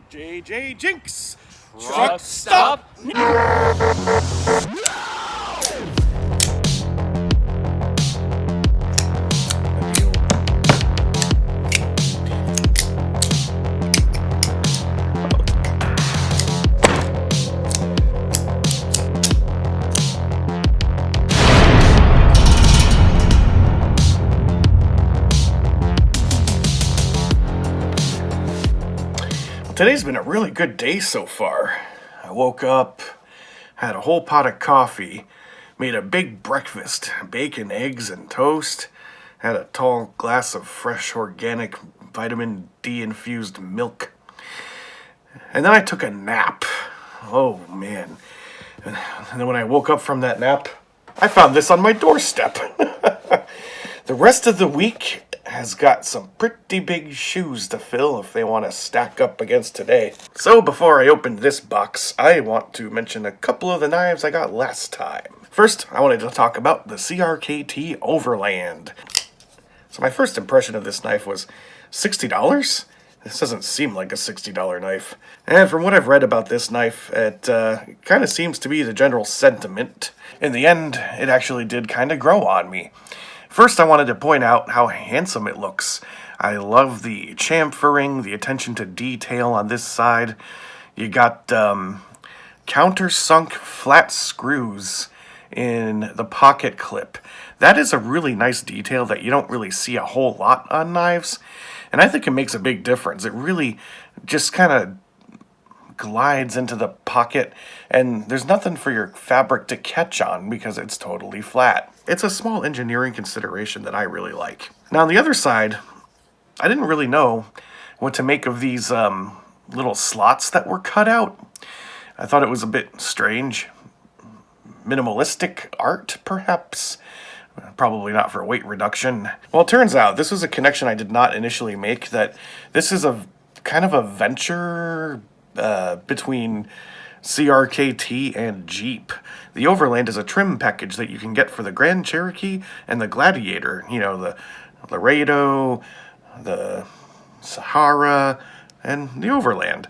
JJ Jinx! Truck stop! Today's been a really good day so far. I woke up, had a whole pot of coffee, made a big breakfast, bacon, eggs, and toast, had a tall glass of fresh organic vitamin D infused milk, and then I took a nap. Oh man. And then when I woke up from that nap, I found this on my doorstep. The rest of the week has got some pretty big shoes to fill if they want to stack up against today. So before I open this box, I want to mention a couple of the knives I got last time. First, I wanted to talk about the CRKT Overland. So my first impression of this knife was $60? This doesn't seem like a $60 knife. And from what I've read about this knife, it kind of seems to be the general sentiment. In the end, it actually did kind of grow on me. First, I wanted to point out how handsome it looks. I love the chamfering, the attention to detail on this side. You got countersunk flat screws in the pocket clip. That is a really nice detail that you don't really see a whole lot on knives, and I think it makes a big difference. It really just kind of glides into the pocket, and there's nothing for your fabric to catch on because it's totally flat. It's a small engineering consideration that I really like. Now on the other side, I didn't really know what to make of these little slots that were cut out. I thought it was a bit strange. Minimalistic art, perhaps? Probably not for weight reduction. Well, it turns out, this was a connection I did not initially make, that this is a kind of a venture between CRKT and Jeep. The Overland is a trim package that you can get for the Grand Cherokee and the Gladiator. You know, the Laredo, the Sahara, and the Overland.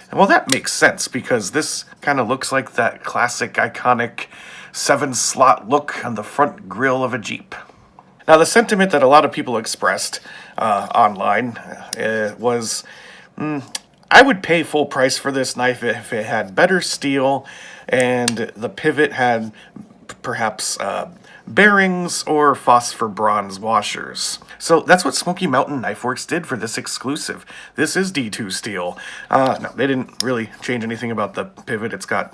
And well, that makes sense because this kind of looks like that classic, iconic 7-slot look on the front grille of a Jeep. Now, the sentiment that a lot of people expressed online was, I would pay full price for this knife if it had better steel and the pivot had perhaps bearings or phosphor bronze washers. So that's what Smoky Mountain Knife Works did for this exclusive. This is D2 steel. No, they didn't really change anything about the pivot. It's got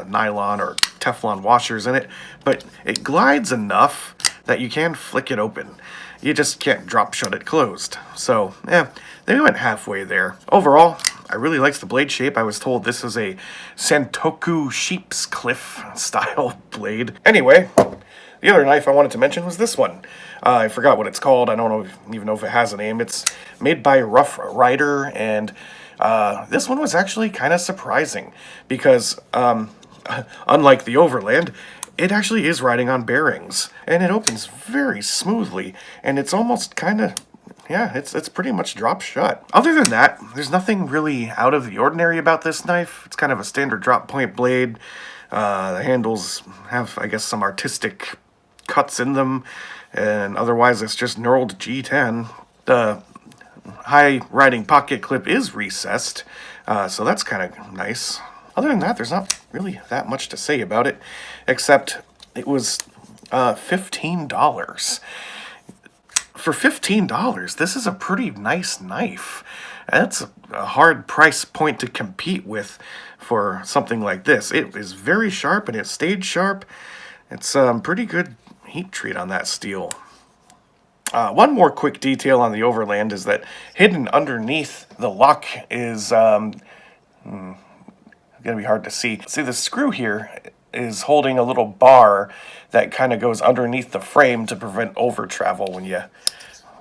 nylon or Teflon washers in it, but it glides enough that you can flick it open. You just can't drop shut it closed. So, they went halfway there. Overall, I really liked the blade shape. I was told this is a Santoku Sheep's Cliff style blade. Anyway, the other knife I wanted to mention was this one. I forgot what it's called. I don't even know if it has a name. It's made by Rough Rider, and this one was actually kind of surprising because, unlike the Overland, it actually is riding on bearings, and it opens very smoothly, and it's almost kind of, it's pretty much drop shut. Other than that, there's nothing really out of the ordinary about this knife. It's kind of a standard drop point blade. The handles have, I guess, some artistic cuts in them, and otherwise it's just knurled G10. The high riding pocket clip is recessed, so that's kind of nice. Other than that, there's not really that much to say about it, except it was $15. For $15, this is a pretty nice knife. That's a hard price point to compete with for something like this. It is very sharp, and it stayed sharp. It's pretty good heat treat on that steel. One more quick detail on the Overland is that hidden underneath the lock is gonna be hard to see. See, the screw here is holding a little bar that kind of goes underneath the frame to prevent over travel when you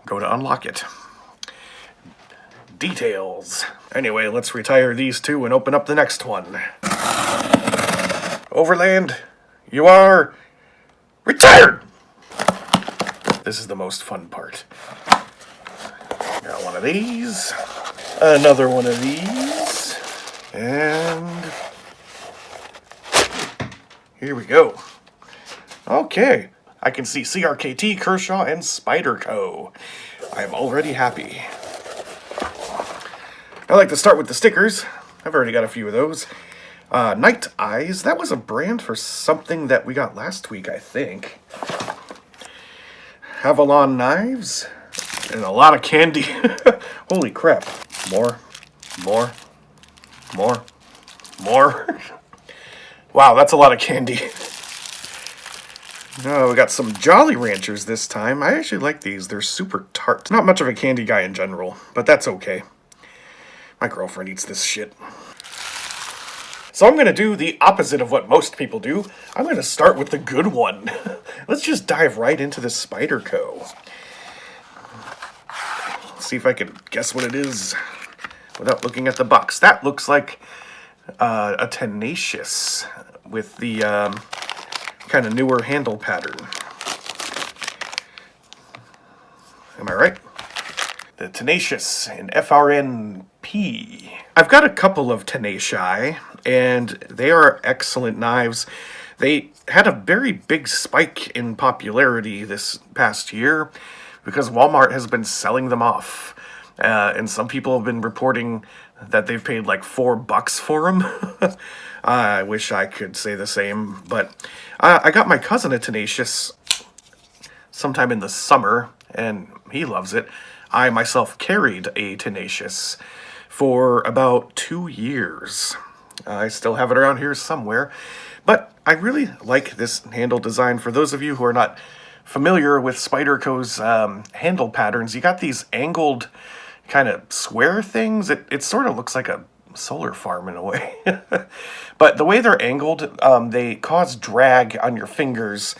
go to unlock it. Details. Anyway, let's retire these two and open up the next one. Overland, you are retired! This is the most fun part. Got one of these, another one of these, Here we go. Okay. I can see CRKT, Kershaw, and Spyderco. I am already happy. I like to start with the stickers. I've already got a few of those. Night Eyes. That was a brand for something that we got last week, I think. Avalon Knives. And a lot of candy. Holy crap. More. Wow, that's a lot of candy. Oh, we got some Jolly Ranchers this time. I actually like these. They're super tart. Not much of a candy guy in general, but that's okay. My girlfriend eats this shit. So I'm going to do the opposite of what most people do. I'm going to start with the good one. Let's just dive right into the Spyderco. See if I can guess what it is without looking at the box. That looks like a Tenacious with the kind of newer handle pattern. Am I right? The Tenacious in FRNP. I've got a couple of Tenaci, and they are excellent knives. They had a very big spike in popularity this past year because Walmart has been selling them off. And some people have been reporting that they've paid like $4 for them. I wish I could say the same, but I got my cousin a Tenacious sometime in the summer, and he loves it. I myself carried a Tenacious for about 2 years. I still have it around here somewhere, but I really like this handle design. For those of you who are not familiar with Spyderco's handle patterns, you got these angled kind of square things. It sort of looks like a solar farm in a way. But the way they're angled, they cause drag on your fingers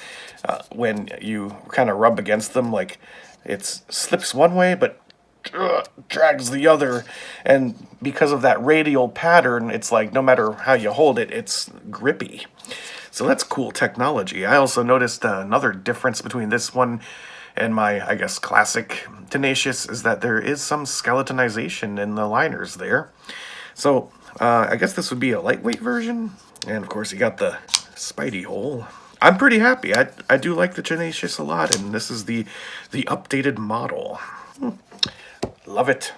when you kind of rub against them. Like it slips one way, but drags the other. And because of that radial pattern, it's like no matter how you hold it, it's grippy. So that's cool technology. I also noticed another difference between this one and my, I guess, classic Tenacious is that there is some skeletonization in the liners there. So I guess this would be a lightweight version. And of course you got the Spidey hole. I'm pretty happy. I do like the Tenacious a lot, and this is the updated model. Love it.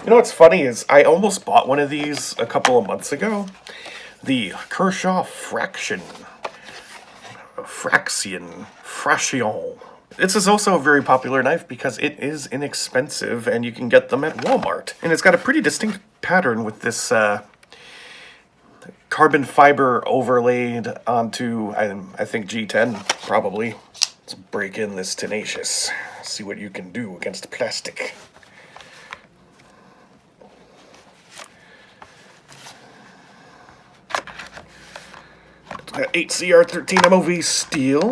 You know what's funny is I almost bought one of these a couple of months ago. The Kershaw Fraction. Fraction. This is also a very popular knife because it is inexpensive and you can get them at Walmart. And it's got a pretty distinct pattern with this carbon fiber overlaid onto, I think, G10, probably. Let's break in this Tenacious. See what you can do against plastic. It's got 8CR13 MOV steel.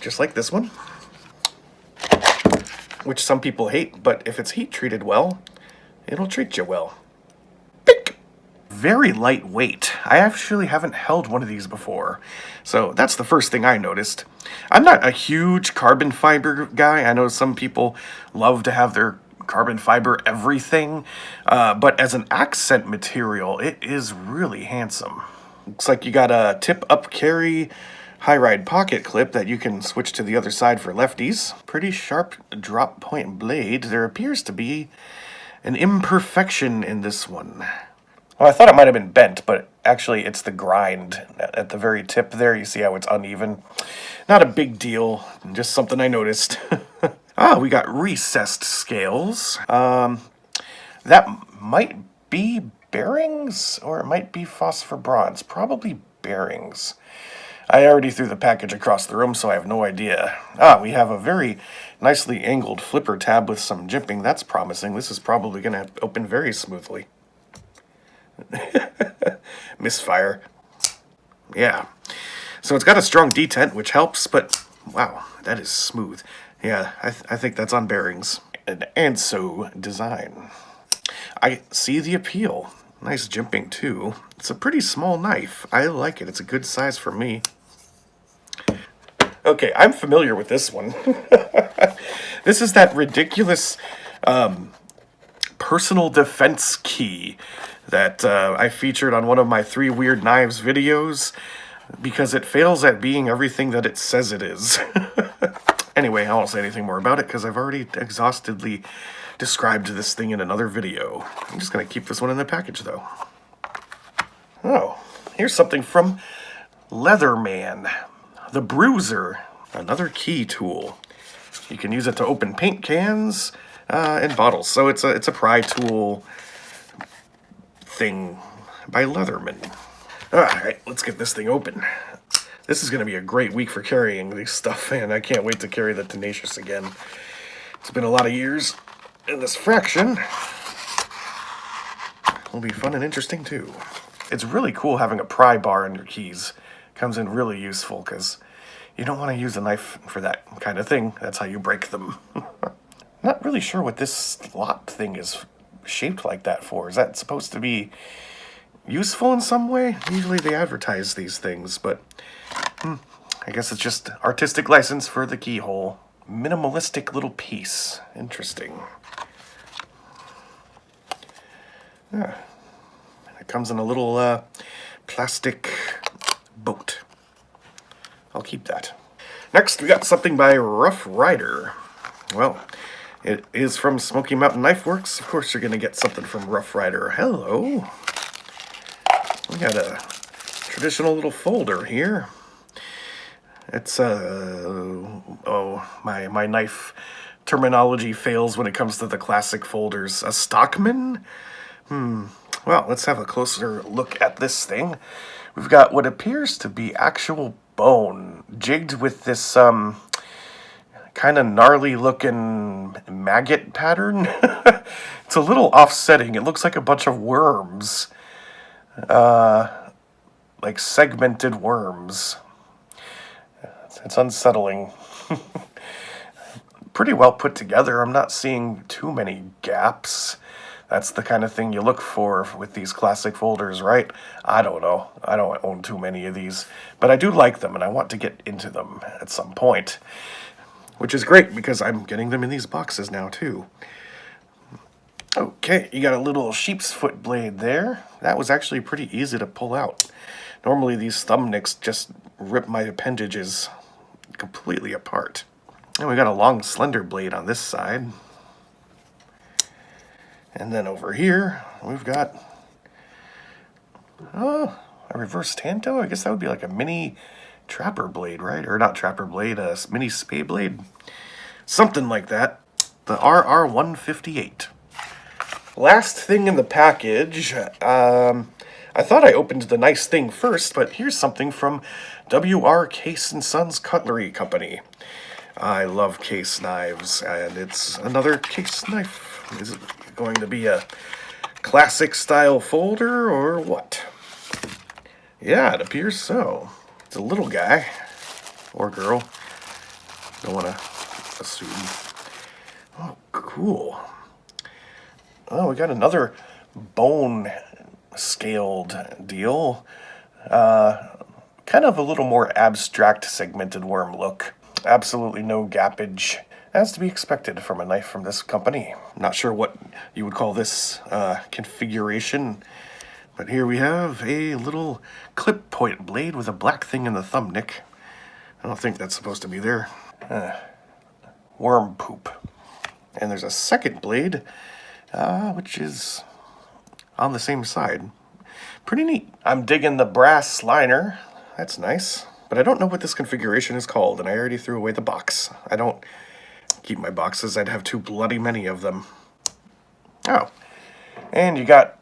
Just like this one, which some people hate, but if it's heat treated well, it'll treat you well. Pick. Very lightweight. I actually haven't held one of these before, so that's the first thing I noticed. I'm not a huge carbon fiber guy. I know some people love to have their carbon fiber everything, but as an accent material, it is really handsome. Looks like you got a tip-up carry high-ride pocket clip that you can switch to the other side for lefties. Pretty sharp drop point blade. There appears to be an imperfection in this one. Well, I thought it might have been bent, but actually it's the grind at the very tip there. You see how it's uneven? Not a big deal, just something I noticed. We got recessed scales. That might be bearings, or it might be phosphor bronze. Probably bearings. I already threw the package across the room, so I have no idea. We have a very nicely angled flipper tab with some jimping. That's promising. This is probably going to open very smoothly. Misfire. Yeah. So it's got a strong detent, which helps, but wow, that is smooth. Yeah, I think that's on bearings. An Anso design. I see the appeal. Nice jimping, too. It's a pretty small knife. I like it. It's a good size for me. Okay, I'm familiar with this one. This is that ridiculous personal defense key that I featured on one of my 3 Weird Knives videos because it fails at being everything that it says it is. Anyway, I won't say anything more about it because I've already exhaustively described this thing in another video. I'm just going to keep this one in the package, though. Oh, here's something from Leatherman, the Bruiser, another key tool. You can use it to open paint cans and bottles. So it's a pry tool thing by Leatherman. All right, let's get this thing open. This is going to be a great week for carrying this stuff, and I can't wait to carry the Tenacious again. It's been a lot of years, and this fraction will be fun and interesting too. It's really cool having a pry bar in your keys. Comes in really useful because you don't want to use a knife for that kind of thing. That's how you break them. Not really sure what this slot thing is shaped like that for. Is that supposed to be useful in some way? Usually they advertise these things, but I guess it's just artistic license for the keyhole. Minimalistic little piece. Interesting. Yeah. It comes in a little plastic boat. I'll keep that. Next, we got something by Rough Rider. Well, it is from Smoky Mountain Knife Works. Of course, you're going to get something from Rough Rider. Hello. We got a traditional little folder here. It's oh, my knife terminology fails when it comes to the classic folders. A Stockman? Well, let's have a closer look at this thing. We've got what appears to be actual bone, jigged with this kind of gnarly looking maggot pattern. It's a little offsetting. It looks like a bunch of worms. Like segmented worms. It's unsettling. Pretty well put together. I'm not seeing too many gaps. That's the kind of thing you look for with these classic folders, right? I don't know. I don't own too many of these. But I do like them, and I want to get into them at some point. Which is great, because I'm getting them in these boxes now, too. Okay, you got a little sheep's foot blade there. That was actually pretty easy to pull out. Normally these thumb nicks just rip my appendages completely apart. And we got a long slender blade on this side. And then over here, we've got a reverse tanto. I guess that would be like a mini trapper blade, right? Or not trapper blade, a mini spay blade. Something like that. The RR158. Last thing in the package. I thought I opened the nice thing first, but here's something from WR Case & Sons Cutlery Company. I love case knives, and it's another case knife. Is it going to be a classic style folder or what? Yeah, it appears so. It's a little guy or girl. Don't want to assume. Oh, cool. Oh, we got another bone scaled deal. Kind of a little more abstract segmented worm look. Absolutely no gappage, as to be expected from a knife from this company. I'm not sure what you would call this configuration, but here we have a little clip point blade with a black thing in the thumb nick. I don't think that's supposed to be there. Worm poop. And there's a second blade, which is on the same side. Pretty neat. I'm digging the brass liner. That's nice. But I don't know what this configuration is called, and I already threw away the box. I don't keep my boxes. I'd have too bloody many of them. Oh. And you got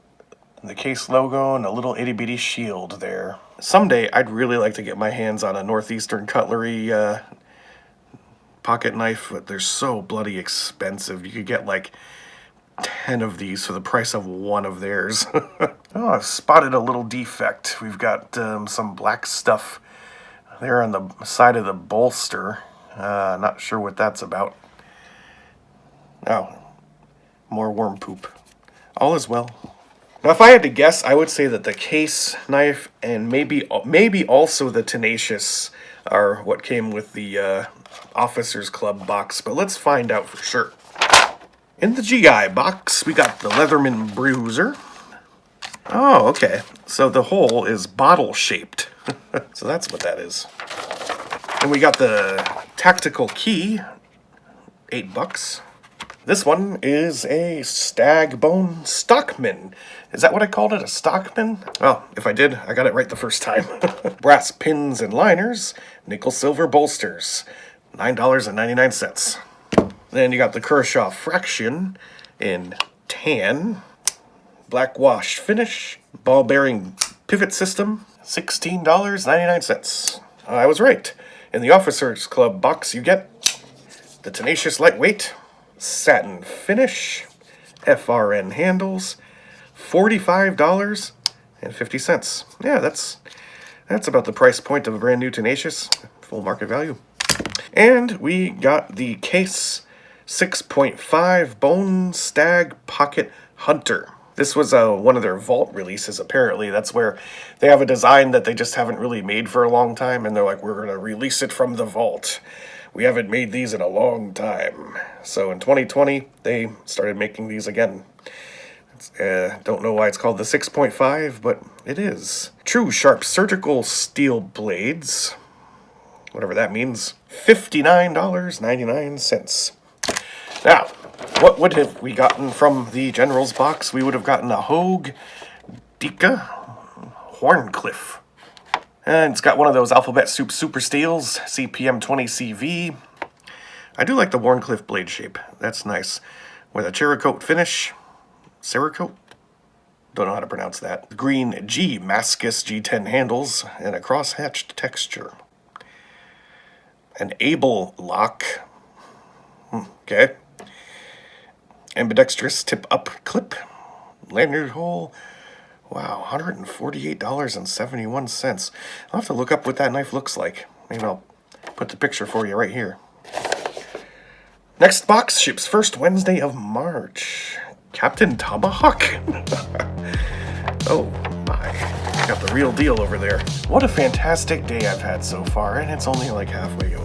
the case logo and a little itty-bitty shield there. Someday, I'd really like to get my hands on a Northeastern Cutlery pocket knife, but they're so bloody expensive. You could get like 10 of these for the price of one of theirs. Oh, I've spotted a little defect. We've got some black stuff there on the side of the bolster. Not sure what that's about. Oh, more worm poop. All is well. Now, if I had to guess, I would say that the case knife and maybe also the Tenacious are what came with the Officers Club box, but let's find out for sure. In the GI box, we got the Leatherman Bruiser. Oh, okay. So the hole is bottle-shaped. So that's what that is. And we got the Tactical Key, $8. This one is a Stagbone Stockman. Is that what I called it, a Stockman? Well, if I did, I got it right the first time. Brass pins and liners, nickel-silver bolsters, $9.99. Then you got the Kershaw Fraction in tan, black wash finish, ball bearing pivot system, $16.99. I was right. In the Officers Club box, you get the Tenacious Lightweight, satin finish, FRN handles, $45.50. Yeah, that's about the price point of a brand new Tenacious, full market value. And we got the Case 6.5 Bone Stag Pocket Hunter. This was one of their vault releases, apparently. That's where they have a design that they just haven't really made for a long time, and they're like, we're going to release it from the vault. We haven't made these in a long time. So in 2020, they started making these again. Don't know why it's called the 6.5, but it is. True Sharp Surgical Steel Blades, whatever that means, $59.99. Now, what would have we gotten from the General's box? We would have gotten a Hogue Dika Horncliffe. And it's got one of those Alphabet Soup Super Steels, CPM 20CV. I do like the Warncliffe blade shape. That's nice. With a Cerakote finish. Cerakote? Don't know how to pronounce that. Green G Mascus G10 handles and a cross-hatched texture. An Able lock. Okay. Ambidextrous tip-up clip. Lanyard hole. Wow, $148.71. I'll have to look up what that knife looks like. Maybe I'll put the picture for you right here. Next box ships first Wednesday of March. Captain Tomahawk. Oh my, got the real deal over there. What a fantastic day I've had so far, and it's only like halfway over.